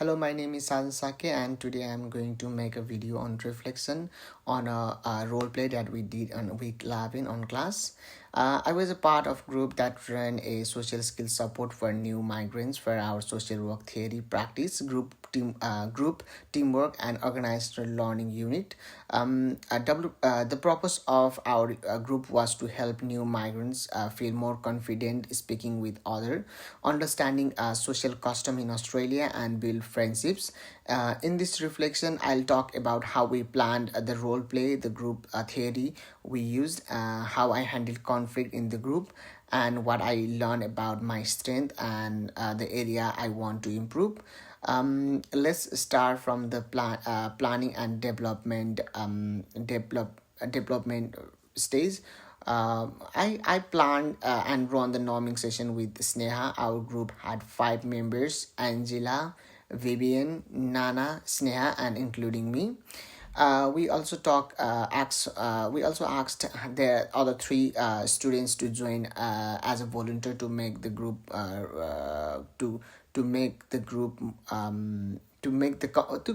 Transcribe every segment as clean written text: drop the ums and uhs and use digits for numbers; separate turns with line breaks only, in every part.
Hello, my name is Sajan Sake, and today I'm going to make a video on reflection on a role play that we did on week 11 on class. I was a part of group that ran a social skills support for new migrants for our social work theory practice group teamwork and organized learning unit. The purpose of our group was to help new migrants feel more confident speaking with others, understanding social custom in Australia, and build friendships. In this reflection, I'll talk about how we planned the role play, the group theory we used, how I handled conflict in the group, and what I learned about my strength and the area I want to improve. Let's start from the planning and development stage. I planned and run the norming session with Sneha. Our group had 5 members: Angela, Vivian, Nana, Sneha, and including me. We also asked the other three students to join as a volunteer to make the group to make the group to make the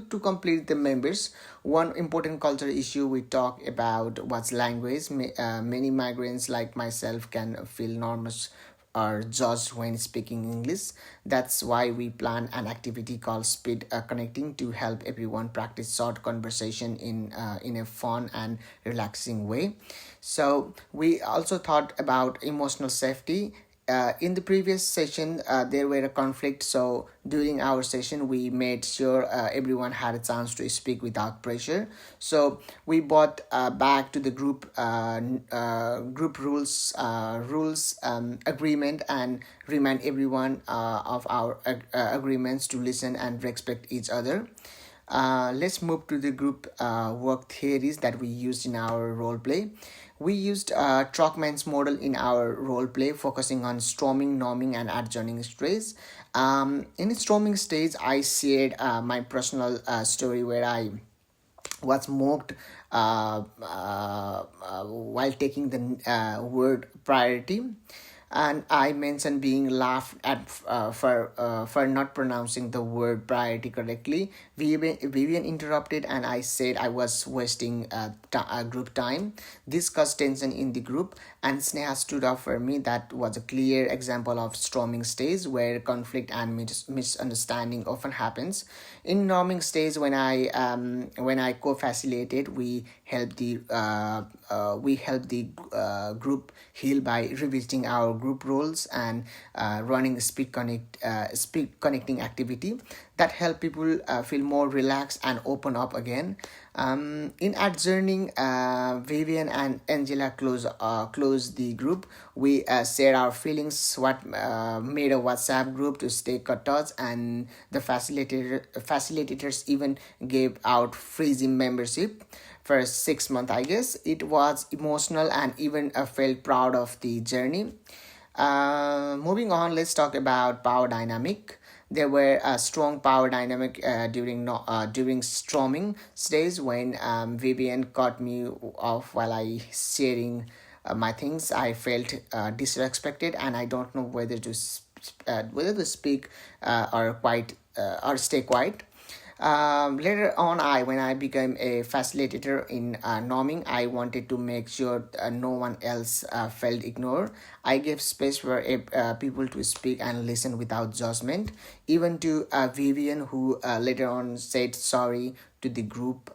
to complete the members. One important cultural issue we talk about was language. Many migrants like myself can feel nervous or judged when speaking English. That's why we plan an activity called Speed Connecting to help everyone practice short conversation in a fun and relaxing way. So we also thought about emotional safety. In the previous session, there were a conflict. So during our session, we made sure everyone had a chance to speak without pressure. So we brought back to the group rules agreement and remind everyone of our agreements to listen and respect each other. Let's move to the group work theories that we used in our role play. We used Trockman's model in our role play, focusing on storming, norming, and adjourning stress. In the storming stage, I shared my personal story where I was mocked while taking the word priority, and I mentioned being laughed at for not pronouncing the word priority correctly. Vivian interrupted, and I said I was wasting group time. This caused tension in the group, and Sneha stood up for me. That was a clear example of storming stage where conflict and misunderstanding often happens. In norming stage, when I co-facilitated, we help the group heal by revisiting our group roles and running speed connecting activity that help people feel more relaxed and open up again. In adjourning, Vivian and Angela close the group. We share our feelings, what made a WhatsApp group to stay cut touch, and the facilitators even gave out free gym membership for 6 months. I guess it was emotional, and even felt proud of the journey. Moving on, let's talk about power dynamic. There were a strong power dynamic during storming stage when Vivian cut me off while I sharing my things. I felt disrespected, and I don't know whether to speak or stay quiet. Later on, when I became a facilitator in norming, I wanted to make sure no one else felt ignored. I gave space for people to speak and listen without judgment, even to Vivian, who later on said sorry to the group.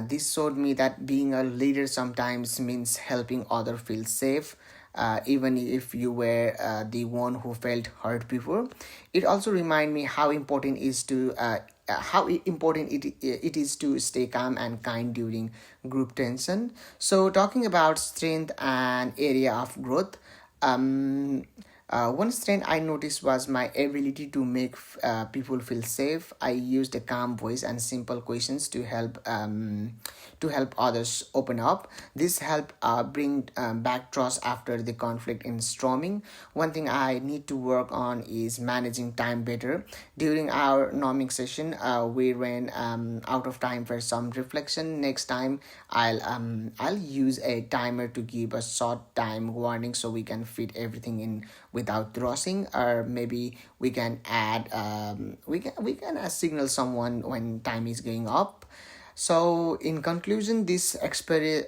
This showed me that being a leader sometimes means helping others feel safe, even if you were the one who felt hurt before. It also reminded me how important it is to stay calm and kind during group tension. So talking about strength and area of growth, um, one strength I noticed was my ability to make people feel safe. I used a calm voice and simple questions to help others open up. This helped bring back trust after the conflict in storming. One thing I need to work on is managing time better. During our norming session, we ran out of time for some reflection. Next time, I'll use a timer to give a short time warning so we can fit everything in without rushing, or maybe we can add we can signal someone when time is going up. So in conclusion, this experience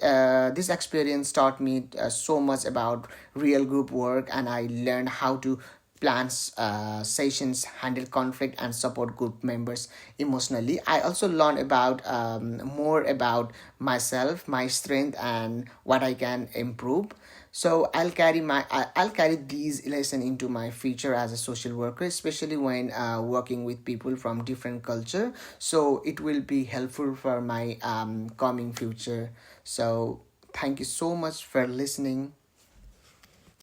taught me so much about real group work, and I learned how to plan sessions, handle conflict, and support group members emotionally. I also learned about more about myself, my strength, and what I can improve. So I'll carry these lessons into my future as a social worker, especially when working with people from different culture. So it will be helpful for my coming future. So thank you so much for listening.